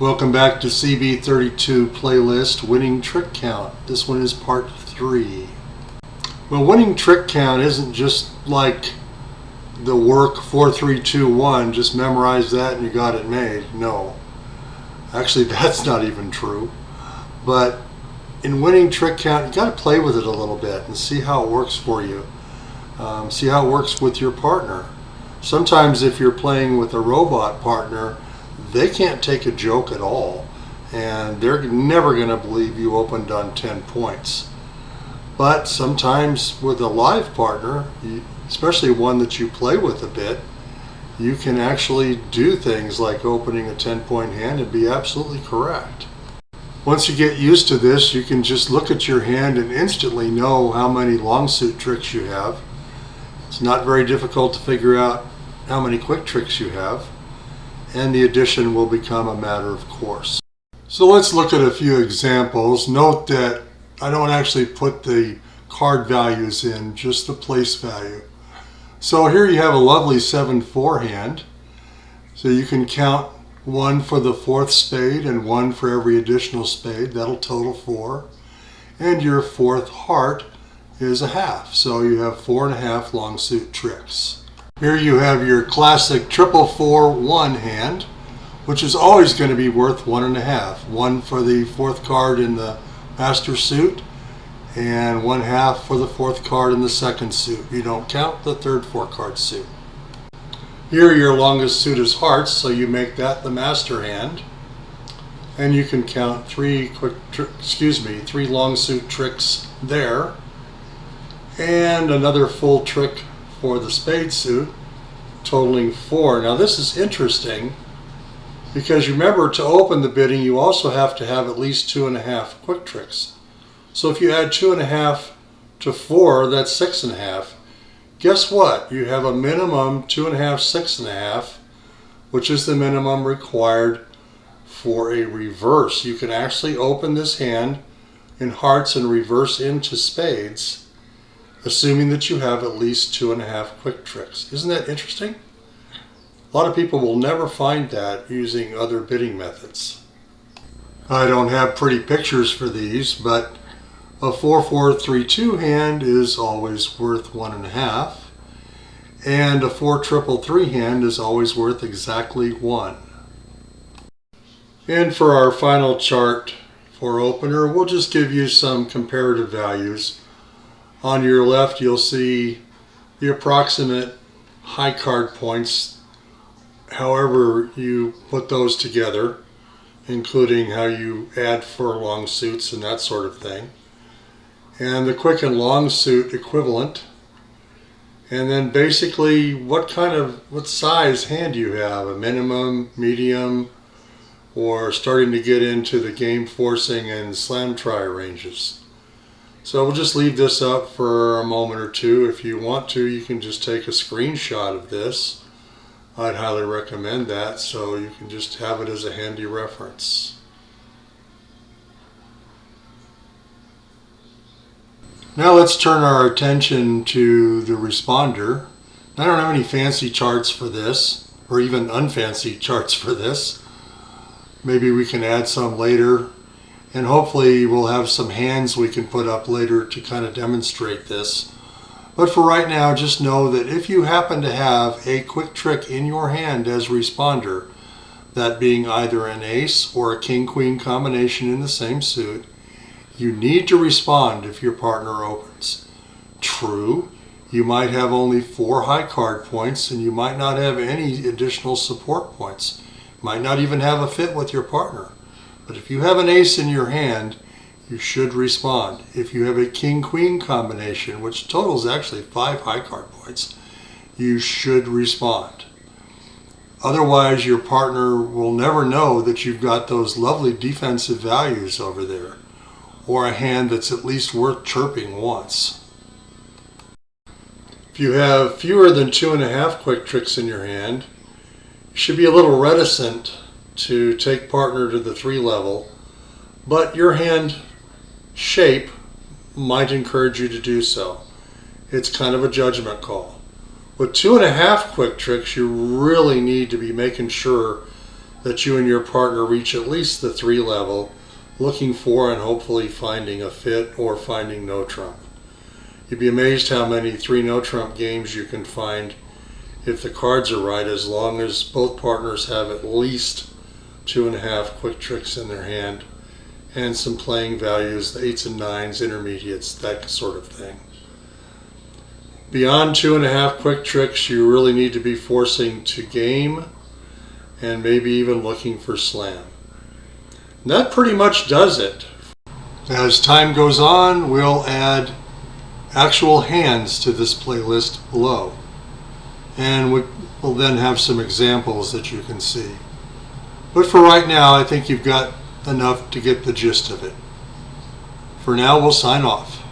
Welcome back to CB32 playlist, Winning Trick Count. This one is part 3. Well, winning trick count isn't just like the work 4, 3, 2, 1, just memorize that and you got it made. No. Actually, that's not even true. But in winning trick count, you got to play with it a little bit and see how it works for you. See how it works with your partner. Sometimes if you're playing with a robot partner, they can't take a joke at all, and they're never going to believe you opened on 10 points. But sometimes with a live partner, especially one that you play with a bit, you can actually do things like opening a 10-point hand and be absolutely correct. Once you get used to this, you can just look at your hand and instantly know how many long suit tricks you have. It's not very difficult to figure out how many quick tricks you have, and the addition will become a matter of course. So let's look at a few examples. Note that I don't actually put the card values in, just the place value. So here you have a lovely 7-4 hand. So you can count 1 for the 4th spade and 1 for every additional spade. That'll total 4. And your 4th heart is a half. So you have 4.5 long suit tricks. Here you have your classic 4-4-1 hand, which is always going to be worth 1.5. 1 for the 4th card in the master suit, and 1/2 for the 4th card in the 2nd suit. You don't count the 3rd 4-card suit. Here your longest suit is hearts, so you make that the master hand, and you can count 3 long suit tricks there, and another full trick for the spade suit, totaling 4. Now this is interesting because remember, to open the bidding you also have to have at least 2.5 quick tricks. So if you add 2.5 to 4, that's 6.5. Guess what? You have a minimum 2.5, 6.5, which is the minimum required for a reverse. You can actually open this hand in hearts and reverse into spades, assuming that you have at least 2.5 quick tricks. Isn't that interesting? A lot of people will never find that using other bidding methods. I don't have pretty pictures for these, but a 4-4-3-2 hand is always worth 1.5, and a 4-3-3 hand is always worth exactly 1. And for our final chart for opener, we'll just give you some comparative values. On your left, you'll see the approximate high card points, however you put those together, including how you add for long suits and that sort of thing. And the quick and long suit equivalent. And then basically what size hand you have, a minimum, medium, or starting to get into the game forcing and slam try ranges. So we'll just leave this up for a moment or two. If you want to, you can just take a screenshot of this. I'd highly recommend that, so you can just have it as a handy reference. Now let's turn our attention to the responder. I don't have any fancy charts for this, or even unfancy charts for this. Maybe we can add some later. And hopefully we'll have some hands we can put up later to kind of demonstrate this. But for right now, just know that if you happen to have a quick trick in your hand as responder, that being either an ace or a king-queen combination in the same suit, you need to respond if your partner opens. True, you might have only 4 high card points and you might not have any additional support points. You might not even have a fit with your partner. But if you have an ace in your hand, you should respond. If you have a king-queen combination, which totals actually 5 high card points, you should respond. Otherwise, your partner will never know that you've got those lovely defensive values over there, or a hand that's at least worth chirping once. If you have fewer than 2.5 quick tricks in your hand, you should be a little reticent to take partner to the 3 level, but your hand shape might encourage you to do so. It's kind of a judgment call. With 2.5 quick tricks, you really need to be making sure that you and your partner reach at least the 3 level, looking for and hopefully finding a fit or finding no trump. You'd be amazed how many 3 no trump games you can find if the cards are right, as long as both partners have at least 2.5 quick tricks in their hand and some playing values, the 8s and 9s, intermediates, that sort of thing. Beyond 2.5 quick tricks, you really need to be forcing to game and maybe even looking for slam. And that pretty much does it. As time goes on, we'll add actual hands to this playlist below. And we'll then have some examples that you can see. But for right now, I think you've got enough to get the gist of it. For now, we'll sign off.